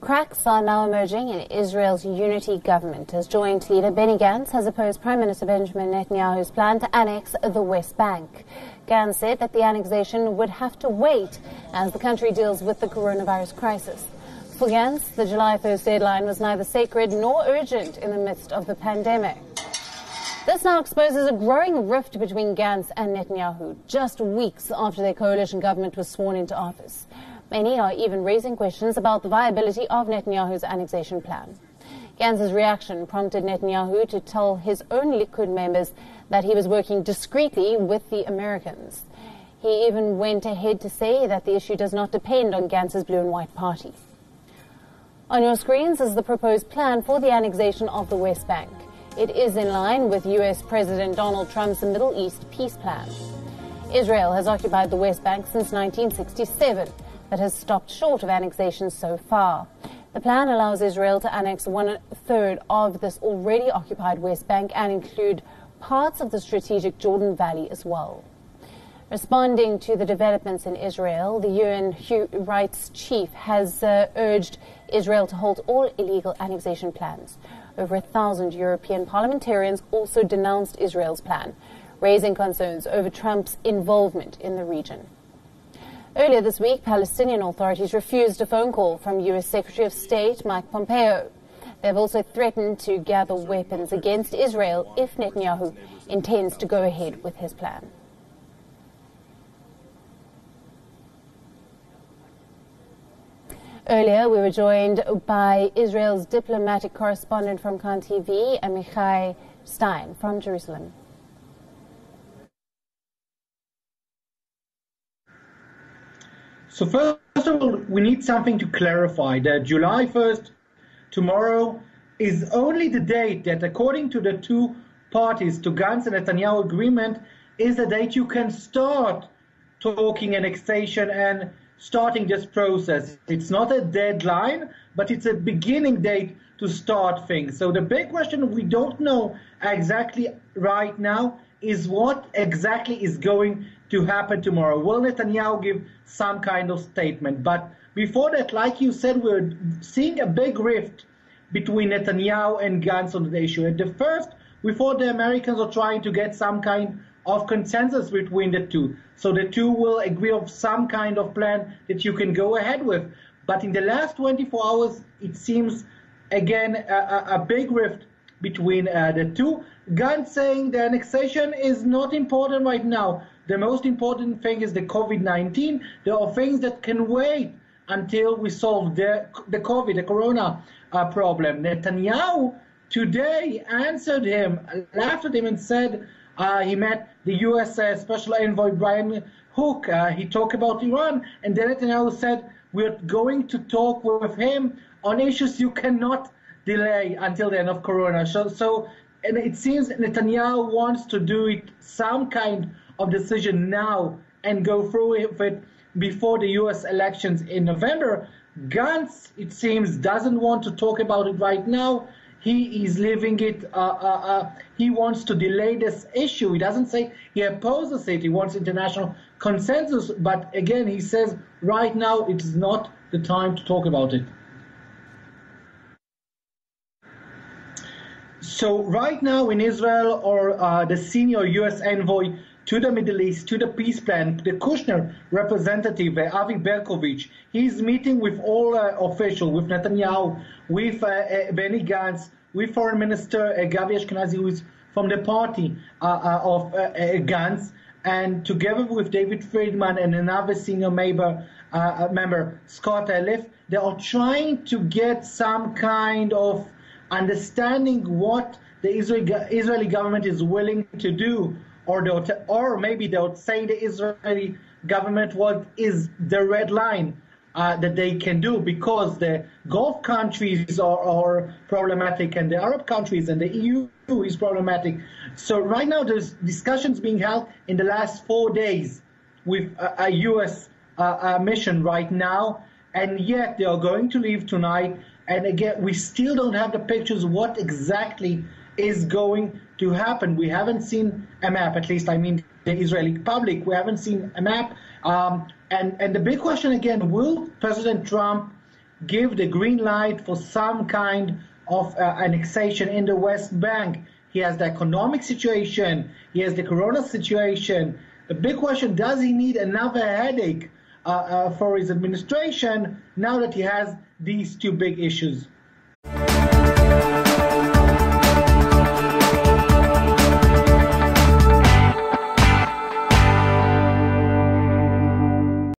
Cracks are now emerging in Israel's unity government as joint leader Benny Gantz has opposed Prime Minister Benjamin Netanyahu's plan to annex the West Bank. Gantz said that the annexation would have to wait as the country deals with the coronavirus crisis. For Gantz, the July 1st deadline was neither sacred nor urgent in the midst of the pandemic. This now exposes a growing rift between Gantz and Netanyahu, just weeks after their coalition government was sworn into office. Many are even raising questions about the viability of Netanyahu's annexation plan. Gantz's reaction prompted Netanyahu to tell his own Likud members that he was working discreetly with the Americans. He even went ahead to say that the issue does not depend on Gantz's blue and white party. On your screens is the proposed plan for the annexation of the West Bank. It is in line with US President Donald Trump's Middle East peace plan. Israel has occupied the West Bank since 1967, but has stopped short of annexation so far. The plan allows Israel to annex 1/3 of this already occupied West Bank and include parts of the strategic Jordan Valley as well. Responding to the developments in Israel, the UN Human Rights Chief has urged Israel to halt all illegal annexation plans. Over 1,000 European parliamentarians also denounced Israel's plan, raising concerns over Trump's involvement in the region. Earlier this week, Palestinian authorities refused a phone call from U.S. Secretary of State Mike Pompeo. They have also threatened to gather weapons against Israel if Netanyahu intends to go ahead with his plan. Earlier, we were joined by Israel's diplomatic correspondent from Kan TV, Amichai Stein from Jerusalem. So first of all, we need something to clarify. That July 1st, tomorrow, is only the date that, according to the two parties to Gantz and Netanyahu agreement, is the date you can start talking annexation and starting this process. It's not a deadline, but it's a beginning date to start things. So the big question we don't know exactly right now is what exactly is going to happen tomorrow. Will Netanyahu give some kind of statement? But before that, like you said, we're seeing a big rift between Netanyahu and Gantz on the issue. At the first, we thought the Americans are trying to get some kind of consensus between the two. So the two will agree on some kind of plan that you can go ahead with. But in the last 24 hours, it seems, again, a big rift between the two. Gantz saying the annexation is not important right now. The most important thing is the COVID-19. There are things that can wait until we solve the COVID, the corona problem. Netanyahu today answered him, laughed at him and said he met the U.S. Special Envoy Brian Hook. He talked about Iran, and then Netanyahu said, we're going to talk with him on issues you cannot delay until the end of corona. And it seems Netanyahu wants to do it some kind of decision now and go through with it before the U.S. elections in November. Gantz, it seems, doesn't want to talk about it right now. He is leaving it. He wants to delay this issue. He doesn't say he opposes it. He wants international consensus. But again, he says right now it is not the time to talk about it. So right now in Israel, or the senior U.S. envoy to the Middle East, to the peace plan, the Kushner representative, Avi Berkovich, he's meeting with all officials, with Netanyahu, with Benny Gantz, with Foreign Minister Gabi Ashkenazi, who is from the party of Gantz, and together with David Friedman and another senior member, Scott Elif, they are trying to get some kind of understanding what the Israeli government is willing to do, or maybe they would say the Israeli government what is the red line that they can do, because the Gulf countries are problematic and the Arab countries and the EU is problematic. So right now there's discussions being held in the last 4 days with a U.S. mission right now, and yet they are going to leave tonight. And again, we still don't have the pictures what exactly is going to happen. We haven't seen a map, at least I mean the Israeli public. We haven't seen a map. And the big question again, will President Trump give the green light for some kind of annexation in the West Bank. He has the economic situation, he has the corona situation. The big question, does he need another headache for his administration now that he has these two big issues?